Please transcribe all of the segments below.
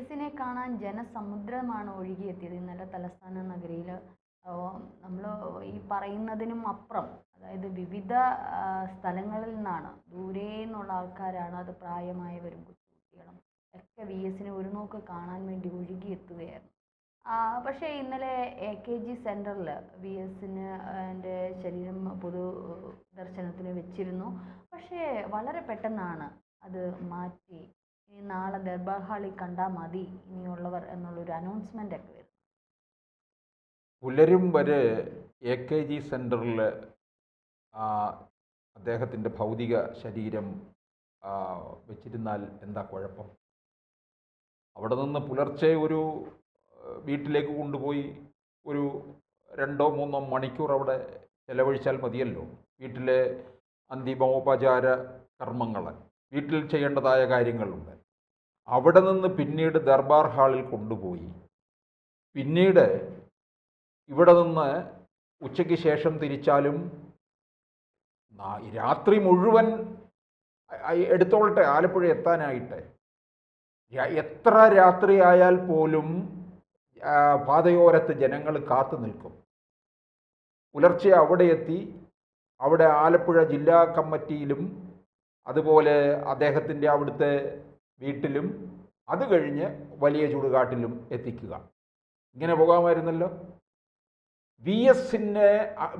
എസിനെ കാണാൻ ജനസമുദ്രമാണ് ഒഴുകിയെത്തിയത്. ഇന്നലെ തലസ്ഥാന നഗരിയിൽ നമ്മൾ ഈ പറയുന്നതിനും അപ്പുറം, അതായത് വിവിധ സ്ഥലങ്ങളിൽ നിന്നാണ്, ദൂരെ നിന്നുള്ള ആൾക്കാരാണ്, അത് പ്രായമായവരും കൊച്ചുകുട്ടികളും ഒക്കെ വി എസിനെ ഒരു നോക്ക് കാണാൻ വേണ്ടി ഒഴുകിയെത്തുകയായിരുന്നു. പക്ഷേ ഇന്നലെ AKG സെൻറ്ററിൽ വി എസിന് എൻ്റെ ശരീരം പൊതു ദർശനത്തിന് വെച്ചിരുന്നു. പക്ഷേ വളരെ പെട്ടെന്നാണ് അത് മാറ്റി. ഇനി നാളെ ദർബാർ ഹാളിൽ കണ്ടാൽ മതി ഇനിയുള്ളവർ എന്നുള്ളൊരു അനൗൺസ്മെൻ്റ് ഒക്കെ വരും. പുലരും വരെ AKG സെൻറ്ററിൽ അദ്ദേഹത്തിൻ്റെ ഭൗതിക ശരീരം വെച്ചിരുന്നാൽ എന്താ കുഴപ്പം? അവിടെ നിന്ന് പുലർച്ചെ ഒരു വീട്ടിലേക്ക് കൊണ്ടുപോയി ഒരു 2-3 മണിക്കൂർ അവിടെ ചെലവഴിച്ചാൽ മതിയല്ലോ. വീട്ടിലെ അന്തിമോപചാര കർമ്മങ്ങൾ, വീട്ടിൽ ചെയ്യേണ്ടതായ കാര്യങ്ങളുണ്ട്. അവിടെ നിന്ന് പിന്നീട് ദർബാർ ഹാളിൽ കൊണ്ടുപോയി, പിന്നീട് ഇവിടെ നിന്ന് ഉച്ചയ്ക്ക് ശേഷം തിരിച്ചാലും രാത്രി മുഴുവൻ എടുത്തോളട്ടെ ആലപ്പുഴ എത്താനായിട്ട്. എത്ര രാത്രിയായാൽ പോലും പാതയോരത്ത് ജനങ്ങൾ കാത്തു നിൽക്കും. പുലർച്ചെ അവിടെ എത്തി, അവിടെ ആലപ്പുഴ ജില്ലാ കമ്മിറ്റിയിലും അതുപോലെ അദ്ദേഹത്തിൻ്റെ അവിടുത്തെ വീട്ടിലും അത് കഴിഞ്ഞ് വലിയ ചുടുകാട്ടിലും എത്തിക്കുക. ഇങ്ങനെ പോകാമായിരുന്നല്ലോ.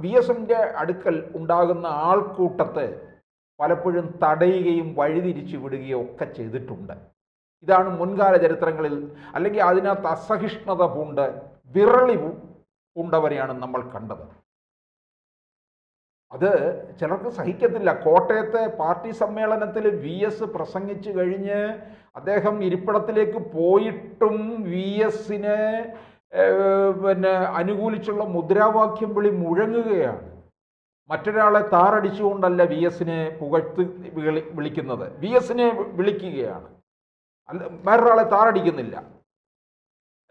വി എസിൻ്റെ അടുക്കൽ ഉണ്ടാകുന്ന ആൾക്കൂട്ടത്തെ പലപ്പോഴും തടയുകയും വഴിതിരിച്ചു വിടുകയും ഒക്കെ ചെയ്തിട്ടുണ്ട്. ഇതാണ് മുൻകാല ചരിത്രങ്ങളിൽ, അല്ലെങ്കിൽ അതിനകത്ത് അസഹിഷ്ണുത പൂണ്ട് വിറളി പൂണ്ടവരെയാണ് നമ്മൾ കണ്ടത്. അത് ചിലർക്ക് സഹിക്കത്തില്ല. കോട്ടയത്തെ പാർട്ടി സമ്മേളനത്തിൽ വി എസ് പ്രസംഗിച്ചു കഴിഞ്ഞ് അദ്ദേഹം ഇരിപ്പിടത്തിലേക്ക് പോയിട്ടും വി എസിനെ അനുകൂലിച്ചുള്ള മുദ്രാവാക്യം വിളി മുഴങ്ങുകയാണ്. മറ്റൊരാളെ താറടിച്ചുകൊണ്ടല്ല വി എസിനെ പുകഴ്ത്തി വിളിക്കുന്നത്, വി എസിനെ വിളിക്കുകയാണ്, വേറൊരാളെ താറടിക്കുന്നില്ല.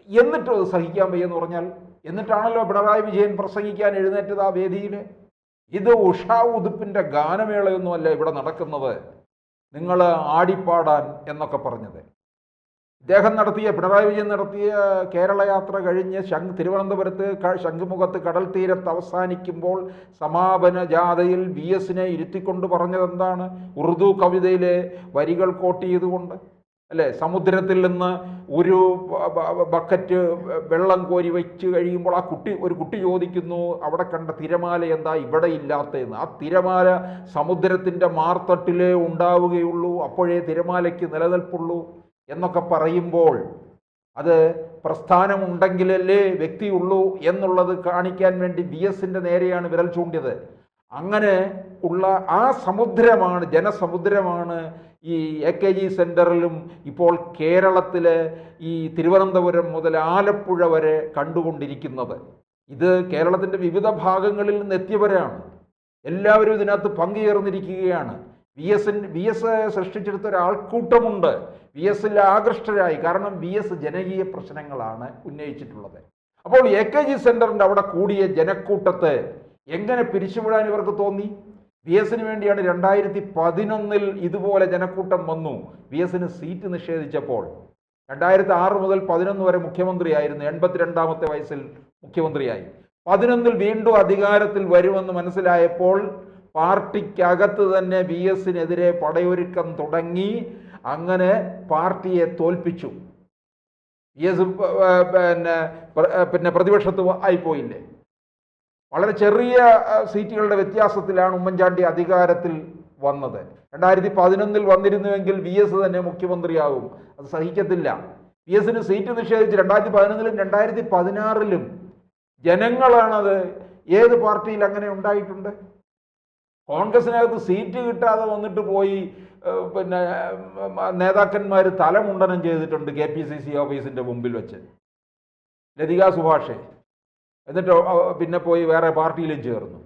എന്നിട്ടും അത് സഹിക്കാൻ വയ്യെന്ന് പറഞ്ഞാൽ, എന്നിട്ടാണല്ലോ പിണറായി വിജയൻ പ്രസംഗിക്കാൻ എഴുന്നേറ്റത് ആ വേദിയിൽ. ഇത് ഉഷാ ഉതുപ്പിൻ്റെ ഗാനമേളയൊന്നുമല്ല ഇവിടെ നടക്കുന്നത്, നിങ്ങൾ ആടിപ്പാടാൻ എന്നൊക്കെ പറഞ്ഞത്. പിണറായി വിജയൻ നടത്തിയ കേരള യാത്ര കഴിഞ്ഞ് തിരുവനന്തപുരത്ത് ശംഖുമുഖത്ത് കടൽ തീരത്ത് അവസാനിക്കുമ്പോൾ സമാപന ജാഥയിൽ വി എസിനെ ഇരുത്തിക്കൊണ്ട് പറഞ്ഞത് എന്താണ്? ഉറുദു കവിതയിലെ വരികൾ കോട്ട് ചെയ്തുകൊണ്ട് അല്ലേ, സമുദ്രത്തിൽ നിന്ന് ഒരു ബക്കറ്റ് വെള്ളം കോരി വെച്ച് കഴിയുമ്പോൾ ഒരു കുട്ടി ചോദിക്കുന്നു, അവിടെ കണ്ട തിരമാല എന്താ ഇവിടെ ഇല്ലാത്തതെന്ന്. ആ തിരമാല സമുദ്രത്തിൻ്റെ മാർത്തട്ടിലേ ഉണ്ടാവുകയുള്ളൂ, അപ്പോഴേ തിരമാലയ്ക്ക് നിലനിൽപ്പുള്ളൂ എന്നൊക്കെ പറയുമ്പോൾ അത് പ്രസ്ഥാനമുണ്ടെങ്കിലല്ലേ വ്യക്തിയുള്ളൂ എന്നുള്ളത് കാണിക്കാൻ വേണ്ടി വി എസിൻ്റെ നേരെയാണ് വിരൽ ചൂണ്ടിയത്. അങ്ങനെ ഉള്ള ആ സമുദ്രമാണ്, ജനസമുദ്രമാണ് ഈ AKG സെൻറ്ററിലും ഇപ്പോൾ കേരളത്തിലെ ഈ തിരുവനന്തപുരം മുതൽ ആലപ്പുഴ വരെ കണ്ടുകൊണ്ടിരിക്കുന്നത്. ഇത് കേരളത്തിൻ്റെ വിവിധ ഭാഗങ്ങളിൽ നിന്ന് എത്തിയവരാണ്. എല്ലാവരും ഇതിനകത്ത് പങ്കുചേർന്നിരിക്കുകയാണ്. വി എസ് സൃഷ്ടിച്ചെടുത്ത ഒരാൾക്കൂട്ടമുണ്ട് വി എസിൽ ആകൃഷ്ടരായി. കാരണം വി എസ് ജനകീയ പ്രശ്നങ്ങളാണ് ഉന്നയിച്ചിട്ടുള്ളത്. അപ്പോൾ AKG സെൻറ്ററിൻ്റെ അവിടെ കൂടിയ ജനക്കൂട്ടത്തെ എങ്ങനെ പിരിച്ചുവിടാൻ ഇവർക്ക് തോന്നി? വി എസിന് വേണ്ടിയാണ് 2011 ഇതുപോലെ ജനക്കൂട്ടം വന്നു. വി എസിന് സീറ്റ് നിഷേധിച്ചപ്പോൾ 2006 മുതൽ 2011 വരെ മുഖ്യമന്ത്രിയായിരുന്നു, 82ാമത്തെ വയസ്സിൽ മുഖ്യമന്ത്രിയായി. 2011 വീണ്ടും അധികാരത്തിൽ വരുമെന്ന് മനസ്സിലായപ്പോൾ പാർട്ടിക്കകത്ത് തന്നെ വി എസിനെതിരെ പടയൊരുക്കം തുടങ്ങി. അങ്ങനെ പാർട്ടിയെ തോൽപ്പിച്ചു. വി എസ് പിന്നെ പ്രതിപക്ഷത്ത് ആയിപ്പോയില്ലേ. വളരെ ചെറിയ സീറ്റുകളുടെ വ്യത്യാസത്തിലാണ് ഉമ്മൻചാണ്ടി അധികാരത്തിൽ വന്നത്. 2011 വന്നിരുന്നുവെങ്കിൽ വി എസ് തന്നെ മുഖ്യമന്ത്രിയാകും. അത് സഹിക്കത്തില്ല. വി എസിന് സീറ്റ് നിഷേധിച്ച് 2011 2016 ജനങ്ങളാണത്. ഏത് പാർട്ടിയിൽ അങ്ങനെ ഉണ്ടായിട്ടുണ്ട്? കോൺഗ്രസിനകത്ത് സീറ്റ് കിട്ടാതെ വന്നിട്ട് പോയി നേതാക്കന്മാർ തലമുണ്ടനം ചെയ്തിട്ടുണ്ട് KPCC ഓഫീസിൻ്റെ മുമ്പിൽ വെച്ച്, ലതിക സുഭാഷ്. എന്നിട്ട് പിന്നെ പോയി വേറെ പാർട്ടിയിലും ചേർന്നു.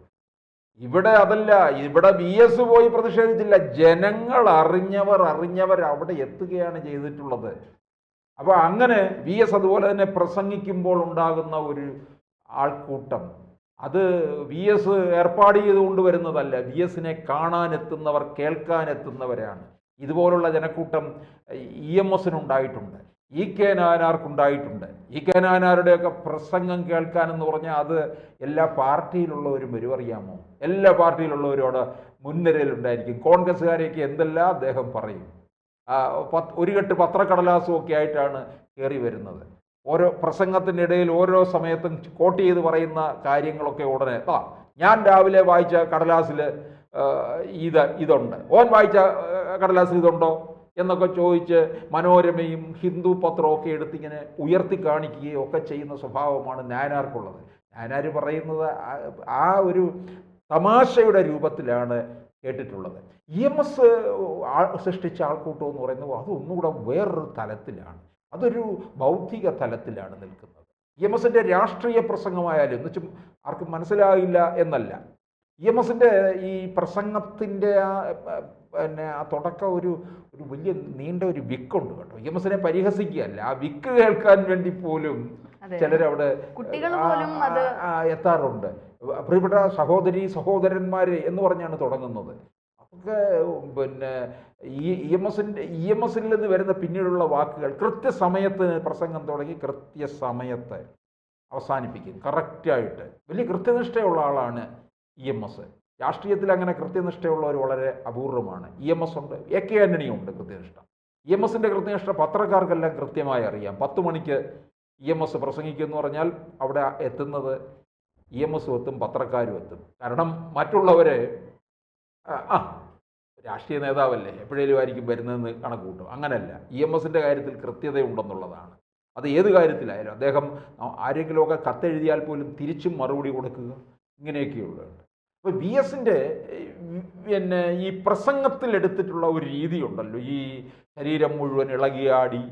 ഇവിടെ അതല്ല, ഇവിടെ വി എസ് പോയി പ്രതിഷേധിച്ചില്ല. ജനങ്ങൾ അറിഞ്ഞവർ അവിടെ എത്തുകയാണ് ചെയ്തിട്ടുള്ളത്. അപ്പോൾ അങ്ങനെ വി എസ് അതുപോലെ തന്നെ പ്രസംഗിക്കുമ്പോൾ ഉണ്ടാകുന്ന ഒരു ആൾക്കൂട്ടം, അത് വി എസ് ഏർപ്പാട് ചെയ്തുകൊണ്ട് വരുന്നതല്ല, വി എസിനെ കാണാനെത്തുന്നവർ, കേൾക്കാനെത്തുന്നവരാണ്. ഇതുപോലുള്ള ജനക്കൂട്ടം EMS ഉണ്ടായിട്ടുണ്ട്. ഇ.കെ. നായനാർക്കുണ്ടായിട്ടുണ്ട്. ഇ.കെ. നായനാരുടെയൊക്കെ പ്രസംഗം കേൾക്കാനെന്ന് പറഞ്ഞാൽ അത് എല്ലാ പാർട്ടിയിലുള്ളവരും വരും, അറിയാമോ? എല്ലാ പാർട്ടിയിലുള്ളവരോട് മുൻനിരയിലുണ്ടായിരിക്കും. കോൺഗ്രസ്സുകാരെയൊക്കെ എന്തെല്ലാം അദ്ദേഹം പറയും. ഒരു കെട്ട് പത്രക്കടലാസും ഒക്കെ ആയിട്ടാണ് കയറി വരുന്നത്. ഓരോ പ്രസംഗത്തിൻ്റെ ഇടയിൽ ഓരോ സമയത്തും കോട്ട് ചെയ്ത് പറയുന്ന കാര്യങ്ങളൊക്കെ ഉടനെ ഞാൻ രാവിലെ വായിച്ച കടലാസിൽ ഇതുണ്ട്, ഓൻ വായിച്ച കടലാസിൽ ഇതുണ്ടോ എന്നൊക്കെ ചോദിച്ച് മനോരമയും ഹിന്ദു പത്രവും ഒക്കെ എടുത്തിങ്ങനെ ഉയർത്തി കാണിക്കുകയും ഒക്കെ ചെയ്യുന്ന സ്വഭാവമാണ് നായനാർക്കുള്ളത്. നായനാർ പറയുന്നത് ആ ഒരു തമാശയുടെ രൂപത്തിലാണ് കേട്ടിട്ടുള്ളത്. EMS സൃഷ്ടിച്ച ആൾക്കൂട്ടം എന്ന് പറയുന്നത് അതൊന്നുകൂടെ വേറൊരു തലത്തിലാണ്, അതൊരു ബൗദ്ധിക തലത്തിലാണ് നിൽക്കുന്നത്. EMSൻ്റെ രാഷ്ട്രീയ പ്രസംഗമായാലും എന്ന് വെച്ചാൽ ആർക്കും മനസ്സിലാകില്ല എന്നല്ല. EMSൻ്റെ ഈ പ്രസംഗത്തിൻ്റെ ആ തുടക്കം ഒരു വലിയ നീണ്ട ഒരു വിക്കുണ്ട് കേട്ടോ. EMSനെ പരിഹസിക്കുകയല്ല, ആ വിക്ക് കേൾക്കാൻ വേണ്ടി പോലും ചിലരവിടെ എത്താറുണ്ട്. പ്രിയപ്പെട്ട സഹോദരി സഹോദരന്മാരെ എന്ന് പറഞ്ഞാണ് തുടങ്ങുന്നത്. ഒക്കെ പിന്നെ EMSൽ നിന്ന് വരുന്ന പിന്നീടുള്ള വാക്കുകൾ കൃത്യസമയത്ത് പ്രസംഗം തുടങ്ങി കൃത്യസമയത്ത് അവസാനിപ്പിക്കും, കറക്റ്റായിട്ട്. വലിയ കൃത്യനിഷ്ഠയുള്ള ആളാണ് EMS. രാഷ്ട്രീയത്തിൽ അങ്ങനെ കൃത്യനിഷ്ഠയുള്ളവർ വളരെ അപൂർവമാണ്. EMS ഉണ്ട്, AK ആന്റണി ഉണ്ട് കൃത്യനിഷ്ഠ. EMSൻ്റെ കൃത്യനിഷ്ഠ പത്രക്കാർക്കെല്ലാം കൃത്യമായി അറിയാം. 10 മണിക്ക് EMS പ്രസംഗിക്കുമെന്ന് പറഞ്ഞാൽ അവിടെ എത്തുന്നത് EMSും എത്തും, പത്രക്കാരും എത്തും. കാരണം മറ്റുള്ളവരെ രാഷ്ട്രീയ നേതാവല്ലേ എപ്പോഴേലും ആയിരിക്കും വരുന്നതെന്ന് കണക്ക് കൂട്ടും. അങ്ങനെയല്ല, EMSൻ്റെ കാര്യത്തിൽ കൃത്യതയുണ്ടെന്നുള്ളതാണ്. അത് ഏത് കാര്യത്തിലായാലും അദ്ദേഹം ആരെങ്കിലുമൊക്കെ കത്തെഴുതിയാൽ പോലും തിരിച്ചും മറുപടി കൊടുക്കുക, ഇങ്ങനെയൊക്കെയുള്ളതുണ്ട്. അപ്പോൾ VSൻ്റെ പിന്നെ ഈ പ്രസംഗത്തിൽ എടുത്തിട്ടുള്ള ഒരു രീതിയുണ്ടല്ലോ, ഈ ശരീരം മുഴുവൻ ഇളകിയാടി,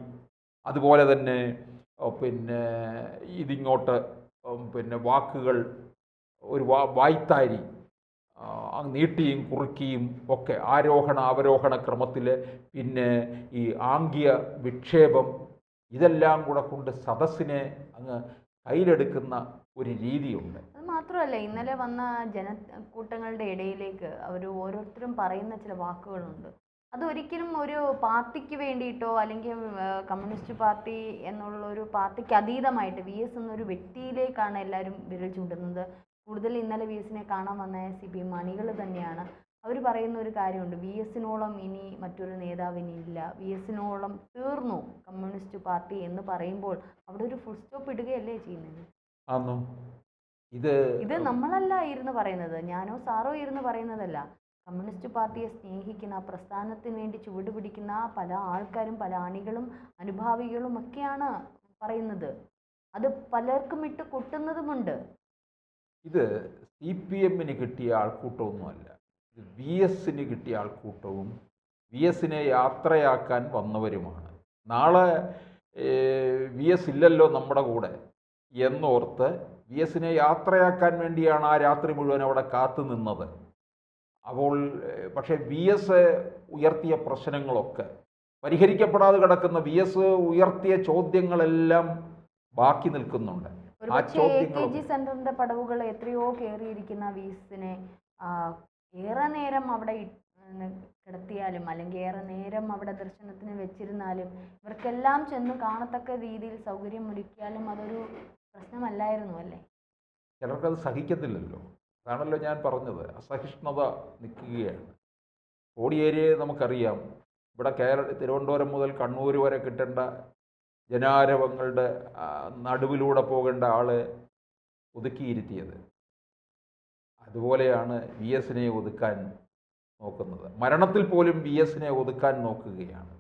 അതുപോലെ തന്നെ പിന്നെ ഇതിങ്ങോട്ട് പിന്നെ വാക്കുകൾ ഒരു വായ്ത്താരി നീട്ടിയും കുറുക്കിയും ഒക്കെ, ആരോഹണ അവരോഹണ ക്രമത്തിൽ, പിന്നെ ഈ ആംഗ്യ വിക്ഷേപം, ഇതെല്ലാം കൂടെ കൊണ്ട് സദസ്സിനെ അങ്ങ് കയ്യിലെടുക്കുന്ന ഒരു രീതിയുണ്ട്. അത് മാത്രമല്ല, ഇന്നലെ വന്ന ജനക്കൂട്ടങ്ങളുടെ ഇടയിലേക്ക് അവർ ഓരോരുത്തരും പറയുന്ന ചില വാക്കുകളുണ്ട്. അതൊരിക്കലും ഒരു പാർട്ടിക്ക് വേണ്ടിയിട്ടോ അല്ലെങ്കിൽ കമ്മ്യൂണിസ്റ്റ് പാർട്ടി എന്നുള്ള ഒരു പാർട്ടിക്ക് അതീതമായിട്ട് VS എന്നൊരു വ്യക്തിയിലേക്കാണ് എല്ലാവരും വിരൽ ചൂണ്ടുന്നത്. കൂടുതൽ ഇന്നലെ VSനെ കാണാൻ വന്ന CPM അണികൾ തന്നെയാണ്. അവർ പറയുന്ന ഒരു കാര്യമുണ്ട്, VSനോളം ഇനി മറ്റൊരു നേതാവിനില്ല, VSനോളം തീർന്നു കമ്മ്യൂണിസ്റ്റ് പാർട്ടി എന്ന് പറയുമ്പോൾ അവിടെ ഒരു ഫുൾ സ്റ്റോപ്പ് ഇടുകയല്ലേ ചെയ്യുന്നത്? ഇത് നമ്മളല്ല ഇരുന്ന് പറയുന്നത്, ഞാനോ സാറോ ഇരുന്ന് പറയുന്നതല്ല. കമ്മ്യൂണിസ്റ്റ് പാർട്ടിയെ സ്നേഹിക്കുന്ന, പ്രസ്ഥാനത്തിന് വേണ്ടി ചുവട് പിടിക്കുന്ന പല ആൾക്കാരും, പല അണികളും അനുഭാവികളും ഒക്കെയാണ് പറയുന്നത്. അത് പലർക്കും ഇട്ട് കൊട്ടുന്നതുമുണ്ട്. ഇത് CPMന് കിട്ടിയ ആൾക്കൂട്ടമൊന്നുമല്ല, ഇത് VSന് കിട്ടിയ ആൾക്കൂട്ടവും VSനെ യാത്രയാക്കാൻ വന്നവരുമാണ്. നാളെ VS ഇല്ലല്ലോ നമ്മുടെ കൂടെ എന്നോർത്ത് VSനെ യാത്രയാക്കാൻ വേണ്ടിയാണ് ആ രാത്രി മുഴുവൻ അവിടെ കാത്തു നിന്നത്. അപ്പോൾ പക്ഷേ VS ഉയർത്തിയ പ്രശ്നങ്ങളൊക്കെ പരിഹരിക്കപ്പെടാതെ കിടക്കുന്ന, VS ഉയർത്തിയ ചോദ്യങ്ങളെല്ലാം ബാക്കി നിൽക്കുന്നുണ്ട്. KG സെന്ററിന്റെ പടവുകൾ എത്രയോ കയറിയിരിക്കുന്ന VSനെ ഏറെ നേരം അവിടെ കിടത്തിയാലും അല്ലെങ്കിൽ ഏറെ നേരം അവിടെ ദർശനത്തിന് വെച്ചിരുന്നാലും ഇവർക്കെല്ലാം ചെന്ന് കാണത്തക്ക രീതിയിൽ സൗകര്യം ഒരുക്കിയാലും അതൊരു പ്രശ്നമല്ലായിരുന്നു അല്ലേ? ചിലർക്കത് സഹിക്കത്തില്ലല്ലോ. അതാണല്ലോ ഞാൻ പറഞ്ഞത്, അസഹിഷ്ണുത നിൽക്കുകയാണ്. കോടിയേരിയെ നമുക്കറിയാം. ഇവിടെ തിരുവനന്തപുരം മുതൽ കണ്ണൂർ വരെ കിട്ടേണ്ട ജനാരവങ്ങളുടെ നടുവിലൂടെ പോകേണ്ട ആള് ഒതുക്കിയിരുത്തിയത്. അതുപോലെയാണ് VSനെ ഒതുക്കാൻ നോക്കുന്നത്. മരണത്തിൽ പോലും VSനെ ഒതുക്കാൻ നോക്കുകയാണ്.